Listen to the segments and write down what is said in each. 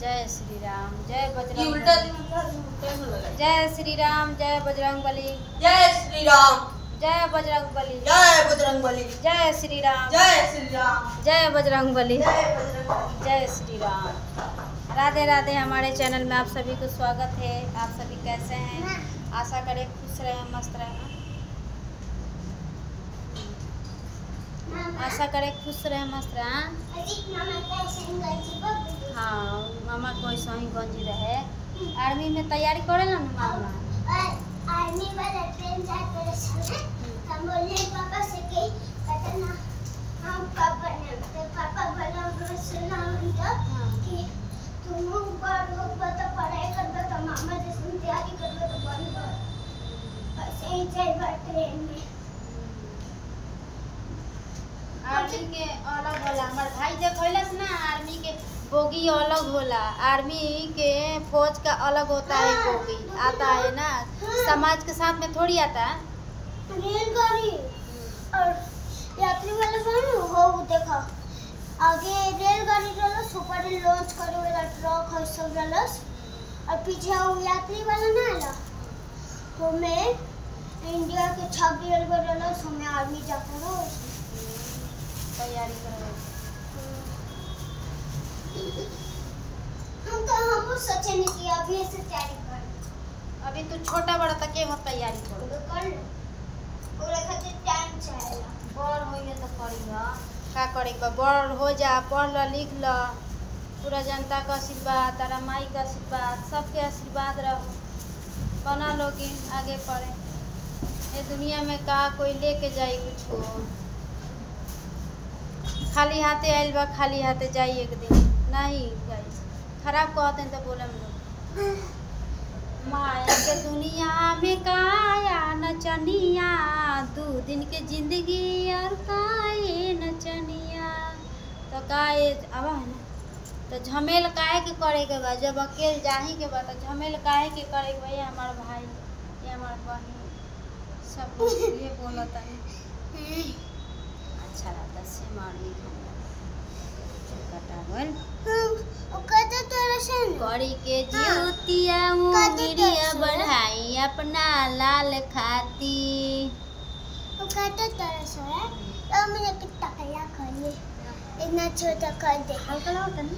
जय श्री राम, जय बजरंग, जय श्री राम, जय बजरंग बली, जय श्री राम, जय बजरंग बली, जय बजरंग बली, जय श्री राम, जय श्री राम, जय बजरंग बली, जय बजरंग, जय श्री राम। राधे राधे। हमारे चैनल में आप सभी को स्वागत है। आप सभी कैसे हैं? आशा करें खुश रहें, मस्त रहें। आशा करें खुश रहे, मस्त रहे। हाँ, मामा को ऐसा ही गंजी रहे। आर्मी में तैयारी करे ना मामा। आर्मी वाला ट्रेन जाते रहे। हम बोले पापा से कि पता ना हम कब बने। तो पापा बोला हमको सुना उनका कि तुम ऊपर होगा तो पढ़ाई करबे तो मामा जैसे तैयारी करबे तो बन गए। ऐसे ही जाए ट्रेन में। आर्मी के अलग होला। हमारे भाई जब कहलस ना आर्मी के बोगी अलग होला। आर्मी के फौज का अलग होता है बोगी। आता है ना, समाज के साथ में थोड़ी आता है। रेलगाड़ी और यात्री वाला गाड़ी हो देखा। आगे रेलगाड़ी रहल, सुपर लॉन्च करे वाला ट्रक है सब रहल और पीछे वो यात्री वाला ना आला। हमें इंडिया के 26 रेलगाड़ी रहल, हमें आर्मी जाता रहो तैयारी करो। हम सोचे नहीं कि अभी से तैयारी कर। अभी तू छोटा बड़ा तक के मत तैयारी करो। तो कर ले। पूरा खातिर टाइम चाहिए। बड़ होइए तो करिगा। का करे बा? बड़ हो जा, पढ़ ल, लिख ल। पूरा जनता का आशीर्वाद, तारा माई का आशीर्वाद, सबके आशीर्वाद रहो। बना लोगी आगे पढ़े। ये दुनिया में का कोई लेके जाई कुछ खाली हाथे आइल बा, खाली हाथे जाई एक दिन नहीं गाइस। खराब कहते हैं तो बोले हम लोग। माया के दुनिया में काया नचनिया, 2 दिन के जिंदगी और काए नचनिया। तो काए अब है ना, तो झमेल काहे के करे के बा? जब अकेले जाही के बा तो झमेल काहे के करे के बा? ये हमार भाई, ये हमार बहन, सब लोग ये बोलता है। अच्छा रहता से मारनी कटा बोल कहते तो रसन करी के ज्योतिया मुंगरिया बढ़ाई अपना लाल खाती। वो कहते तो रसन है तो मुझे कितना कला कर ले इतना छोटा कर दे। हल्का होता ना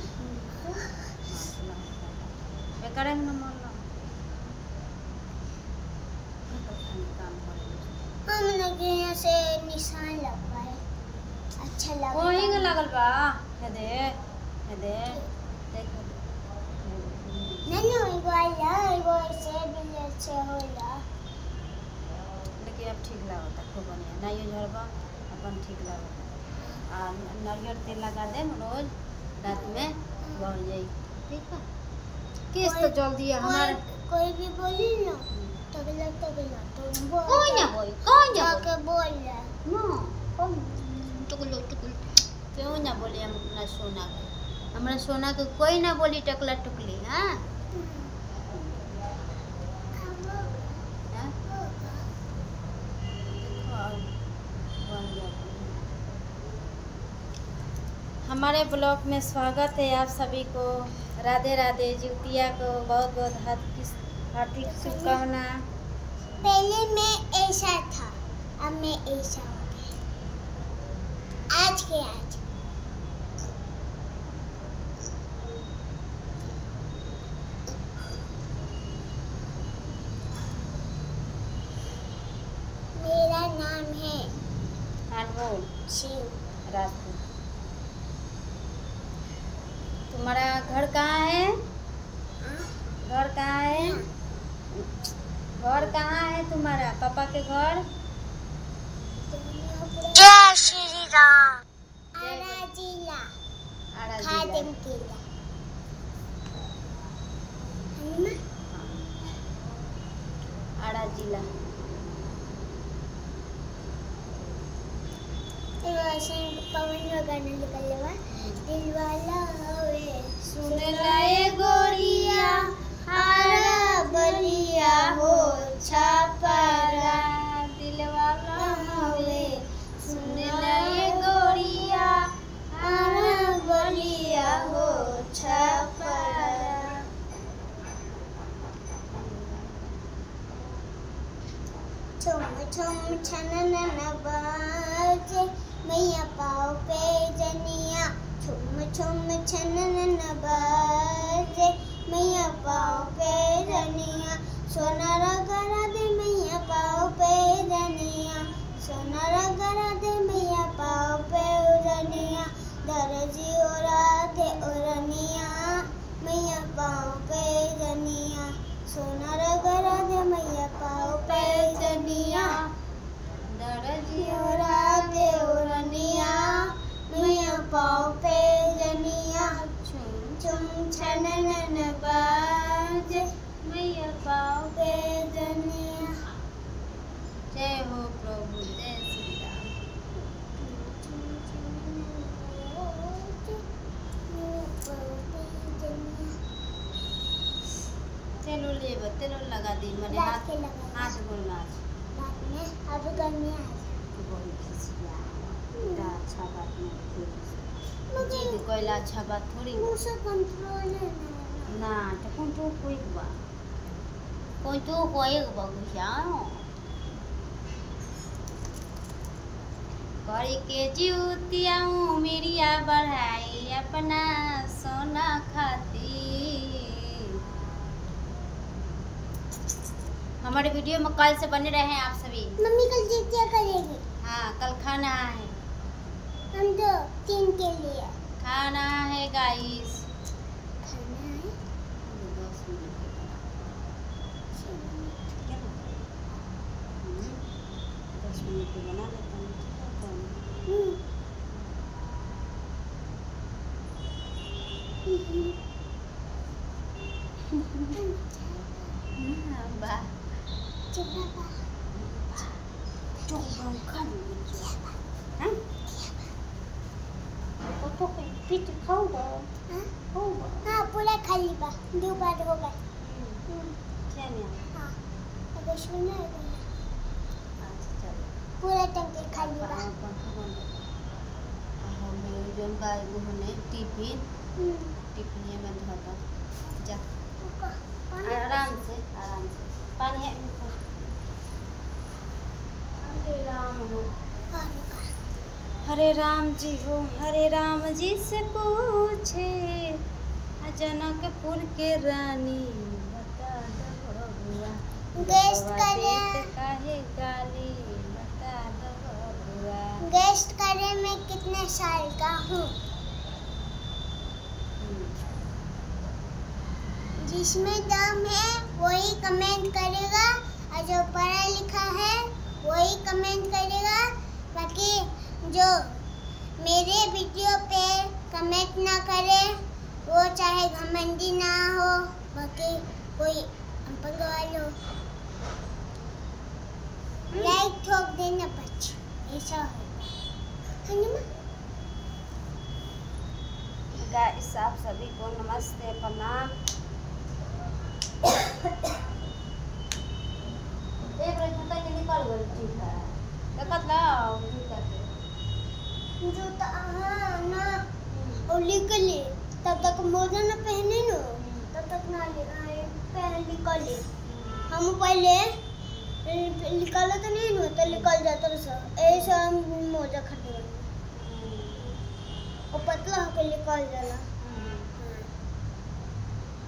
बेकार है ना मान लो। हम लोग यहाँ से निशान लगवाए। अच्छा लगा। कोई के लगल बा? हे दे देख। नहीं वो ऐसे भी अच्छे होला। लेकिन अब ठीक लगता खूब बढ़िया। ना ये झड़बा अपन ठीक लगता। आ नारियल तेल लगा दे रोज रात में बढ़ जाई। ठीक है केस तो जल्दी है हमारे। कोई भी बोली ना तबला तो बोल। कोई ना जाके बोल ले ना टुकलो क्यों ना बोले? हम अपना सोना को, हमारा सोना को कोई ना बोली टकला टुकली। हाँ हमारे ब्लॉग में स्वागत है आप सभी को। राधे राधे। ज्योतिया को बहुत बहुत हार्दिक शुभकामना। पहले मैं ऐसा था, अब मैं ऐसा हो गया। आज के आज मेरा नाम है अनमोल शिव राजपूत। तुम्हारा घर कहाँ है? घर कहाँ है? घर कहाँ है तुम्हारा? पापा के घर? जय श्री राम। आरा जिला खादिम किला। आड़ा जिला। पवन का गाना निकल लगा। दिल वाला हवे सुन लाए गोरिया आरा बलिया हो छापरा। दिल वाला हवे सुन लाए गोरिया आरा बलिया हो छापरा। छुम छननन बाजे मैया पाँव पे जनिया छुम छुम छननन बाजे मैया पाँव पे जनिया सोनारा गरा दे मैया पाँव पे जनिया सोनारा गरा दे मैया पाँव पे जनिया दर्जी ओरा दे ओरनिया मैया पाँव पे जनिया सोनारा गरा दे मैया पाँव पे जनिया दर्जी ओरा दे ओरनिया मैया पाँव पे जनिया छुम छुम छननन बाजे मैया पाँव पे जनिया जय हो प्रभु जय श्री राम। तेलो ले तेलो लगा दी मैंने रात हाथ के लगा हाथ बोलना आज रात में अब गर्मी आ बहुत खिसिया बेटा अच्छा बात नहीं मुझे जी कोयला अच्छा बात थोड़ी बा। मुझसे कंट्रोल है ना तो कौन तो कोई बा गुस्सा करी के जीवतिया मेरिया बढ़ाई अपना सोना खाती। हमारे वीडियो में कल से बने रहे हैं आप सभी। मम्मी कल जी क्या करेगी हाँ कल खाना है हम तो 3 के लिए खाना है गाइस। खाना है 10 मिनट के बाद। ठीक है ना? 10 मिनट के बना लेता हूँ। बा चुप रहा तो पीठ खाऊंगा हाँ पूरा खाली बा 2 बार हो गए हाँ अगर सुना है पूरा टंकी खाली बा टिफिन में धोता जा आराम से पानी है। हरे राम हो हरे राम जी हो हरे राम जी से पूछे जनकपुर के रानी बता दो बबुआ गेस्ट बबुआ करे देत काहे गाली बता दो बबुआ। गेस्ट करे मैं कितने साल का हूँ जिसमें दम है वही कमेंट करेगा और जो पढ़ा लिखा है वही कमेंट करेगा। बाकी जो मेरे वीडियो पे कमेंट ना करे वो चाहे घमंडी ना हो बाकी कोई अनपढ़ वाला हो लाइक ठोक देना बच्चे ऐसा है ना। गाइस आप सभी को नमस्ते प्रणाम। एक जूता के निकल गई ठीक है देखत ला जूता के जूता हाँ ना और निकले तब तक मोजा ना पहने नो तब तक ना पहन निकले हम पहले निकाला तो नहीं नो तो निकल जाता ऐसा हम मोजा खरीदे और पतला होकर निकल जाला।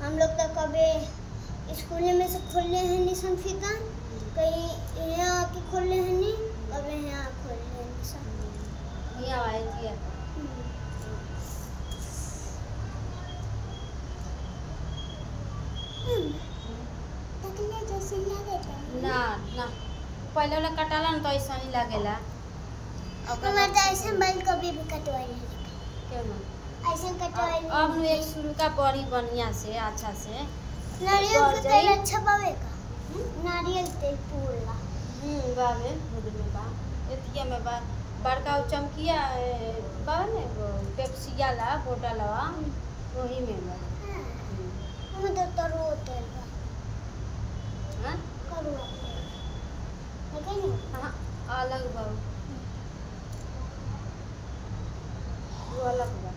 हम लोग तो कभी स्कूल में से खोले हैं निशान फीता कहीं यहाँ आके खोले हैं नहीं कभी यहाँ खोले हैं निशान ये आए थी तकले जैसे लगे ना ना पहले वाला कटाला ना तो ऐसा ही लगेला हमारे तो ऐसे बाल कभी भी कटवाई नहीं क्यों ना ऐसे कटवाई अब एक शुरू का बड़ी बढ़िया से अच्छा से नारियल का तेल अच्छा पावेगा नारियल तेल पूरा बाबे खुद में बा एतिया में बा बड़का चमकिया बा ने पेप्सिया ला बोतल वा वही में बा हमें तो तरो तेल बा हां करुआ तेल है नहीं हां अलग बा वो अलग बा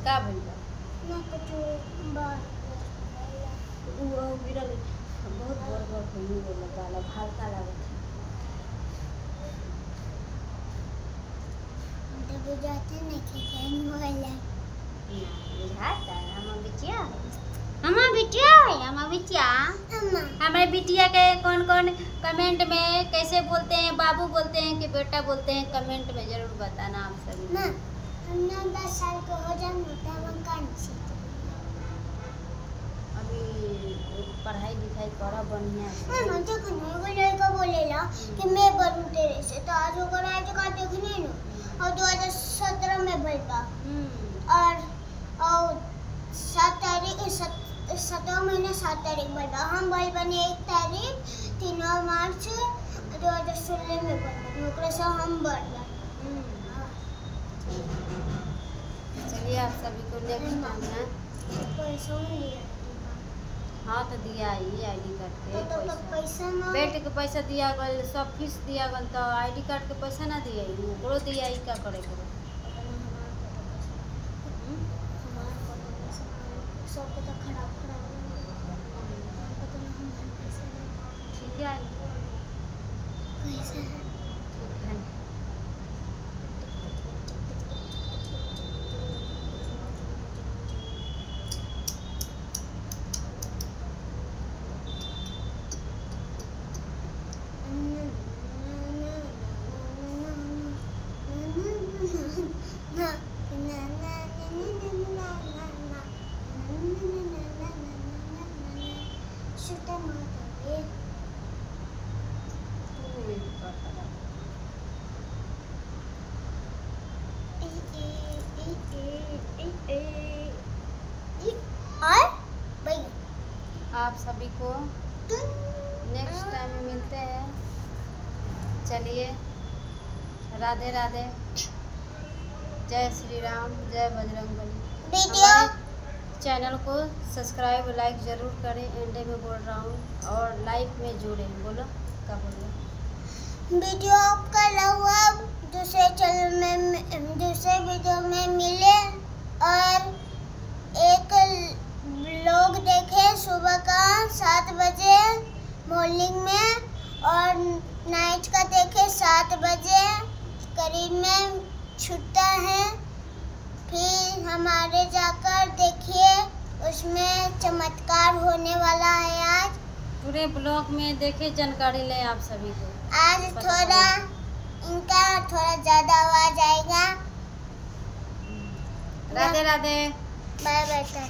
का भइल बा ना कुछ बा वो गिरल बहुत बड़ बड़ भइल वाला हल्का लागत तो बुझाते नहीं कि कहीं होला बुझाता हमार बिटिया अम्मा हमारे बिटिया के कौन कौन कमेंट में कैसे बोलते हैं, बाबू बोलते हैं कि बेटा बोलते हैं, कमेंट में जरूर बताना आप सभी। ना हमने 10 साल के हो जाए मोटा बंकान से अभी पढ़ाई लिखाई करा बढ़िया से। मैं देखो ना वो लड़का बोलेला कि मैं बनूं तेरे से, तो आज होकर आए तो देखने ना और 2017 में भइल और 7 महीने 7 तारीख बना हम भइल बने 1 तारीख 3 मार्च 2016 में बना ओकरे से हम बढ़ चलिए आप सभी को नेक्स्ट टाइम ना पैसा नहीं लिया हाँ तो दिया ही आईडी कार्ड के तो पैसा पैसा ना बेटे के पैसा दिया गल, सब फीस दिया गल, तो आईडी कार्ड के पैसा ना दिया ओकरो दिया ही का करे के सब तो खराब ठीक है पैसा ठीक है। आप सभी को नेक्स्ट टाइम में मिलते हैं। चलिए राधे राधे, जय श्री राम, जय बजरंगबली। वीडियो चैनल को सब्सक्राइब लाइक जरूर करें, एंडे में बोल रहा हूँ, और लाइक में जुड़ें। बोलो क्या बोल रहे? वीडियो का हुआ दूसरे वीडियो में मिले और एक लोग देखे सुबह का 7 बजे मॉर्निंग में और नाइट का देखे 7 बजे करीब में छूटता है। फिर हमारे जाकर देखिए उसमें चमत्कार होने वाला है। आज पूरे ब्लॉग में देखे जानकारी लें आप सभी को। आज इनका थोड़ा ज्यादा आवाज आएगा। Radhe Radhe, bye bye.